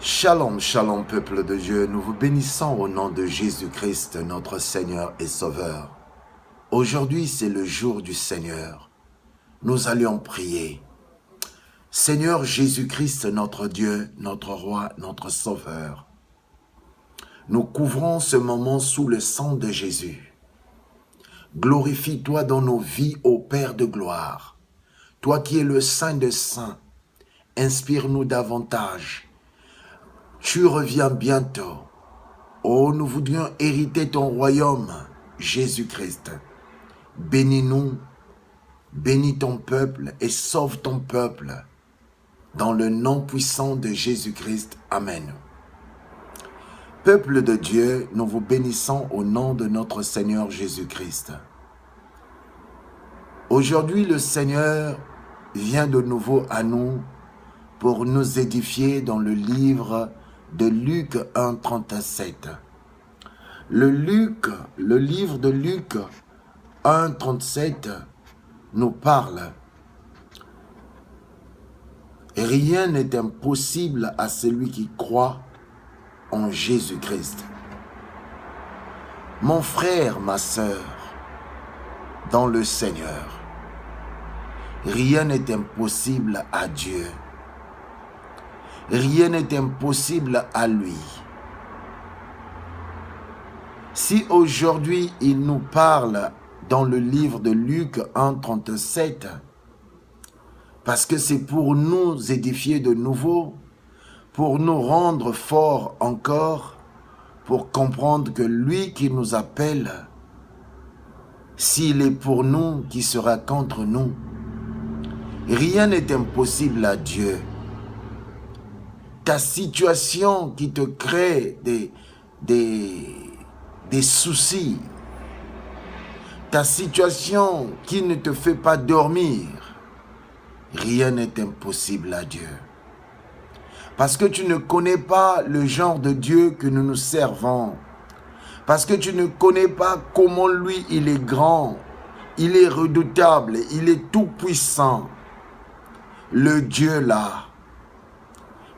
Shalom, shalom peuple de Dieu, nous vous bénissons au nom de Jésus-Christ, notre Seigneur et Sauveur. Aujourd'hui, c'est le jour du Seigneur. Nous allions prier. Seigneur Jésus-Christ, notre Dieu, notre Roi, notre Sauveur. Nous couvrons ce moment sous le sang de Jésus. Glorifie-toi dans nos vies, ô Père de gloire. Toi qui es le Saint des Saints, inspire-nous davantage. Tu reviens bientôt. Oh, nous voudrions hériter ton royaume, Jésus-Christ. Bénis-nous, bénis ton peuple et sauve ton peuple. Dans le nom puissant de Jésus-Christ. Amen. Peuple de Dieu, nous vous bénissons au nom de notre Seigneur Jésus-Christ. Aujourd'hui, le Seigneur vient de nouveau à nous pour nous édifier dans le livre de Luc 1, 37. Le livre de Luc 1, 37 nous parle. Rien n'est impossible à celui qui croit en Jésus-Christ. Mon frère, ma sœur, dans le Seigneur, rien n'est impossible à Dieu. Rien n'est impossible à lui. Si aujourd'hui il nous parle dans le livre de Luc 1, 37, parce que c'est pour nous édifier de nouveau, pour nous rendre forts encore, pour comprendre que lui qui nous appelle, s'il est pour nous, qui sera contre nous? Rien n'est impossible à Dieu. Ta situation qui te crée des soucis, ta situation qui ne te fait pas dormir, rien n'est impossible à Dieu. Parce que tu ne connais pas le genre de Dieu que nous nous servons. Parce que tu ne connais pas comment lui, il est grand, il est redoutable, il est tout puissant. Le Dieu là,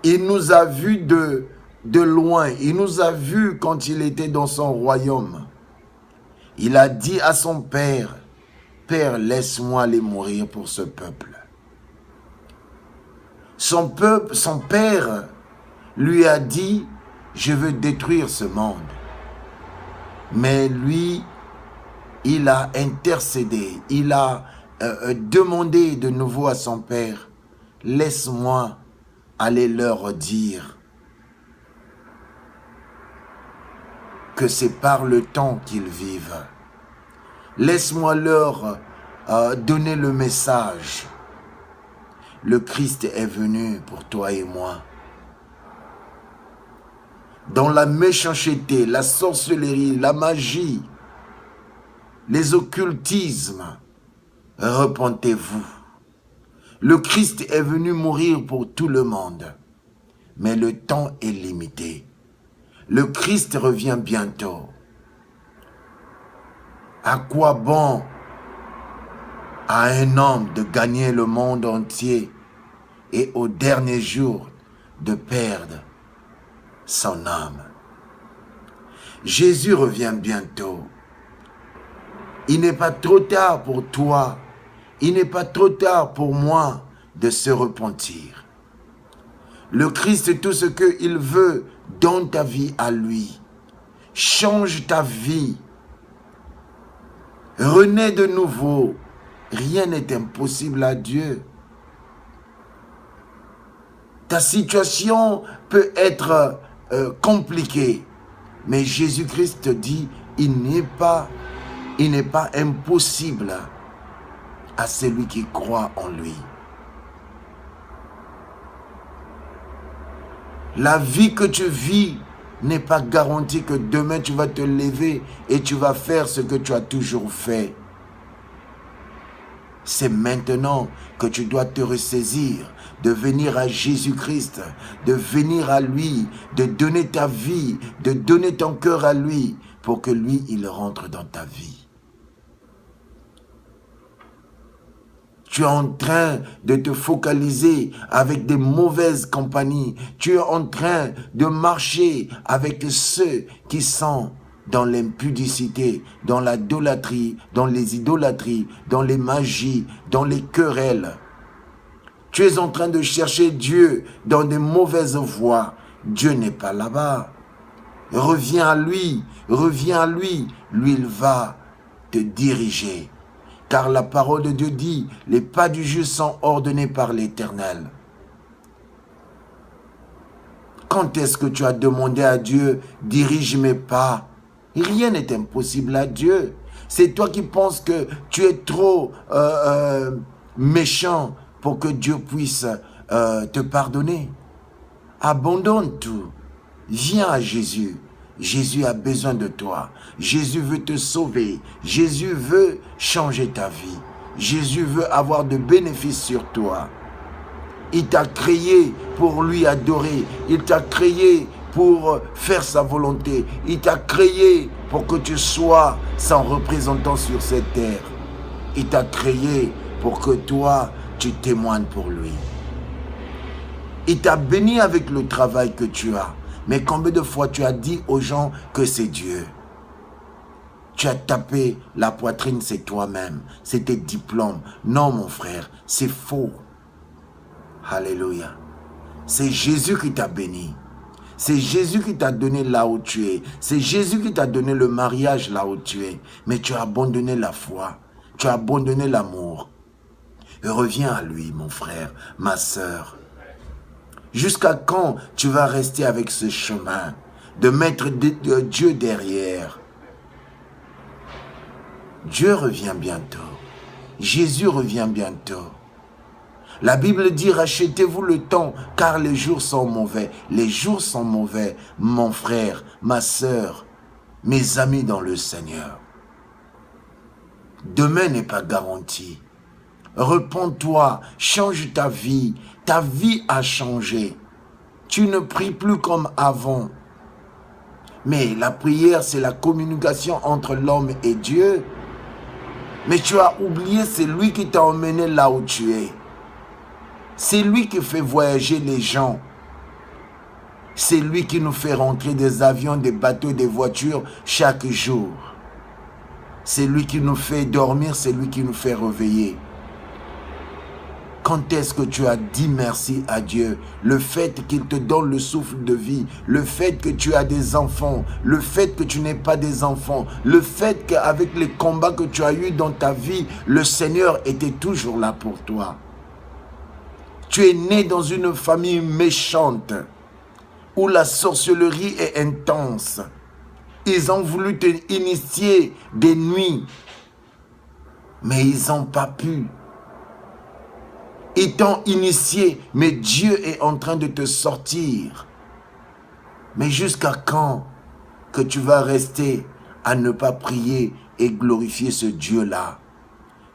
il nous a vus de loin. Il nous a vus quand il était dans son royaume. Il a dit à son père, « Père, laisse-moi aller mourir pour ce peuple. » Son père lui a dit, « Je veux détruire ce monde. » Mais lui, il a intercédé. Il a demandé de nouveau à son père, « Laisse-moi aller leur dire que c'est par le temps qu'ils vivent. Laisse-moi leur donner le message. Le Christ est venu pour toi et moi. Dans la méchanceté, la sorcellerie, la magie, les occultismes, repentez-vous. Le Christ est venu mourir pour tout le monde, mais le temps est limité. Le Christ revient bientôt. À quoi bon à un homme de gagner le monde entier et au dernier jour de perdre son âme? Jésus revient bientôt. Il n'est pas trop tard pour toi. Il n'est pas trop tard pour moi de se repentir. Le Christ, tout ce qu'il veut, donne ta vie à lui. Change ta vie. Renais de nouveau. Rien n'est impossible à Dieu. Ta situation peut être compliquée, mais Jésus-Christ te dit, il n'est pas impossible à celui qui croit en lui. La vie que tu vis n'est pas garantie que demain tu vas te lever et tu vas faire ce que tu as toujours fait. C'est maintenant que tu dois te ressaisir, de venir à Jésus-Christ, de venir à lui, de donner ta vie, de donner ton cœur à lui, pour que lui, il rentre dans ta vie. Tu es en train de te focaliser avec des mauvaises compagnies. Tu es en train de marcher avec ceux qui sont dans l'impudicité, dans l'idolâtrie, dans les idolâtries, dans les magies, dans les querelles. Tu es en train de chercher Dieu dans des mauvaises voies. Dieu n'est pas là-bas. Reviens à lui, reviens à lui. Lui, il va te diriger. Car la parole de Dieu dit, les pas du juste sont ordonnés par l'Éternel. Quand est-ce que tu as demandé à Dieu, dirige mes pas? Rien n'est impossible à Dieu. C'est toi qui penses que tu es trop méchant pour que Dieu puisse te pardonner. Abandonne tout. Viens à Jésus. Jésus a besoin de toi. Jésus veut te sauver. Jésus veut changer ta vie. Jésus veut avoir de bénéfices sur toi. Il t'a créé pour lui adorer. Il t'a créé pour faire sa volonté. Il t'a créé pour que tu sois son représentant sur cette terre. Il t'a créé pour que toi, tu témoignes pour lui. Il t'a béni avec le travail que tu as. Mais combien de fois tu as dit aux gens que c'est Dieu? Tu as tapé la poitrine, c'est toi-même. C'est tes diplômes. Non, mon frère, c'est faux. Alléluia. C'est Jésus qui t'a béni. C'est Jésus qui t'a donné là où tu es. C'est Jésus qui t'a donné le mariage là où tu es. Mais tu as abandonné la foi. Tu as abandonné l'amour. Et reviens à lui, mon frère, ma sœur. Jusqu'à quand tu vas rester avec ce chemin de mettre Dieu derrière? Dieu revient bientôt. Jésus revient bientôt. La Bible dit, rachetez-vous le temps, car les jours sont mauvais. Les jours sont mauvais, mon frère, ma sœur, mes amis dans le Seigneur. Demain n'est pas garanti. Repends-toi, change ta vie. Ta vie a changé. Tu ne pries plus comme avant. Mais la prière, c'est la communication entre l'homme et Dieu. Mais tu as oublié, c'est lui qui t'a emmené là où tu es. C'est lui qui fait voyager les gens. C'est lui qui nous fait rentrer des avions, des bateaux, des voitures chaque jour. C'est lui qui nous fait dormir, c'est lui qui nous fait réveiller. Quand est-ce que tu as dit merci à Dieu? Le fait qu'il te donne le souffle de vie, le fait que tu as des enfants, le fait que tu n'aies pas des enfants, le fait qu'avec les combats que tu as eus dans ta vie, le Seigneur était toujours là pour toi. Tu es né dans une famille méchante, où la sorcellerie est intense. Ils ont voulu te initier des nuits, mais ils n'ont pas pu. Ils t'ont initié, mais Dieu est en train de te sortir. Mais jusqu'à quand que tu vas rester à ne pas prier et glorifier ce Dieu-là?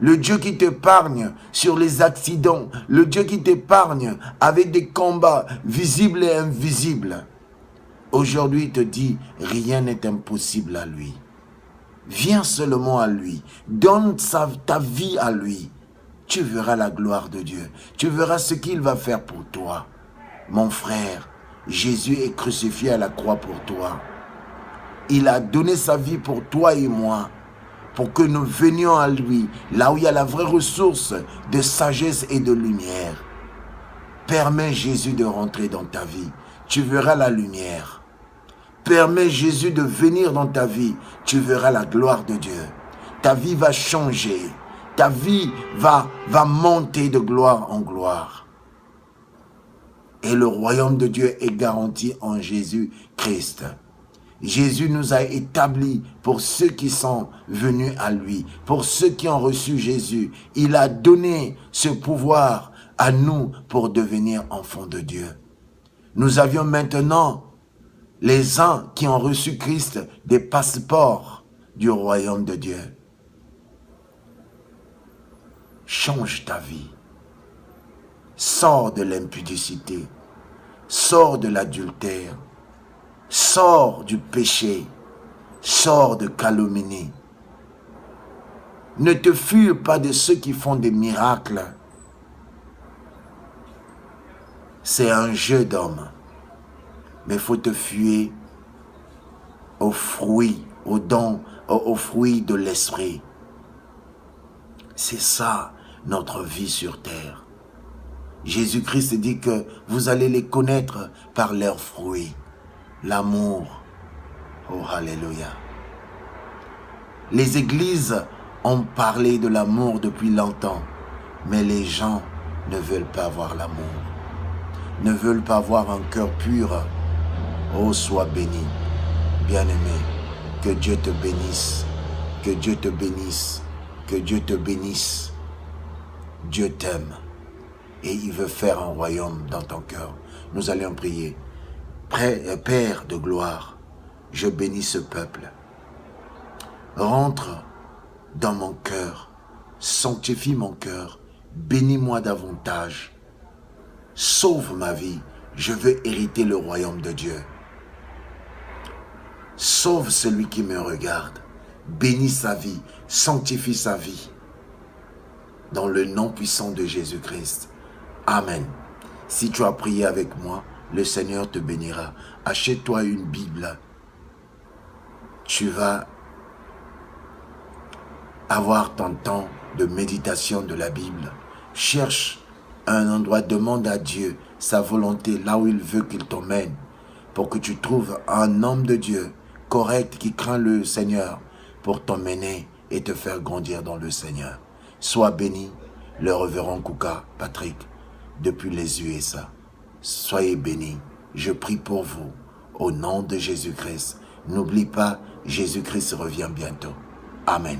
Le Dieu qui t'épargne sur les accidents, le Dieu qui t'épargne avec des combats visibles et invisibles. Aujourd'hui, il te dit, rien n'est impossible à lui. Viens seulement à lui, donne ta vie à lui. Tu verras la gloire de Dieu. Tu verras ce qu'il va faire pour toi. Mon frère, Jésus est crucifié à la croix pour toi. Il a donné sa vie pour toi et moi, pour que nous venions à lui, là où il y a la vraie ressource de sagesse et de lumière. Permets Jésus de rentrer dans ta vie. Tu verras la lumière. Permets Jésus de venir dans ta vie. Tu verras la gloire de Dieu. Ta vie va changer. Ta vie va monter de gloire en gloire. Et le royaume de Dieu est garanti en Jésus-Christ. Jésus nous a établis pour ceux qui sont venus à lui, pour ceux qui ont reçu Jésus. Il a donné ce pouvoir à nous pour devenir enfants de Dieu. Nous avions maintenant, les uns qui ont reçu Christ, des passeports du royaume de Dieu. Change ta vie. Sors de l'impudicité. Sors de l'adultère. Sors du péché. Sors de calomnie. Ne te fuis pas de ceux qui font des miracles. C'est un jeu d'homme. Mais il faut te fuir aux fruits, aux dons, aux fruits de l'esprit. C'est ça notre vie sur terre. Jésus-Christ dit que vous allez les connaître par leurs fruits. L'amour. Oh, alléluia. Les églises ont parlé de l'amour depuis longtemps, mais les gens ne veulent pas avoir l'amour, ne veulent pas avoir un cœur pur. Oh, sois béni, bien-aimé, que Dieu te bénisse, que Dieu te bénisse, que Dieu te bénisse. Dieu t'aime et il veut faire un royaume dans ton cœur. Nous allons prier. Père de gloire, je bénis ce peuple. Rentre dans mon cœur, sanctifie mon cœur, bénis-moi davantage. Sauve ma vie, je veux hériter le royaume de Dieu. Sauve celui qui me regarde, bénis sa vie, sanctifie sa vie. Dans le nom puissant de Jésus-Christ. Amen. Si tu as prié avec moi, le Seigneur te bénira. Achète-toi une Bible. Tu vas avoir ton temps de méditation de la Bible. Cherche un endroit, demande à Dieu sa volonté, là où il veut qu'il t'emmène, pour que tu trouves un homme de Dieu correct qui craint le Seigneur pour t'emmener et te faire grandir dans le Seigneur. Sois béni, le révérend Kouka Patrick, depuis les USA. Soyez bénis. Je prie pour vous, au nom de Jésus-Christ. N'oublie pas, Jésus-Christ revient bientôt. Amen.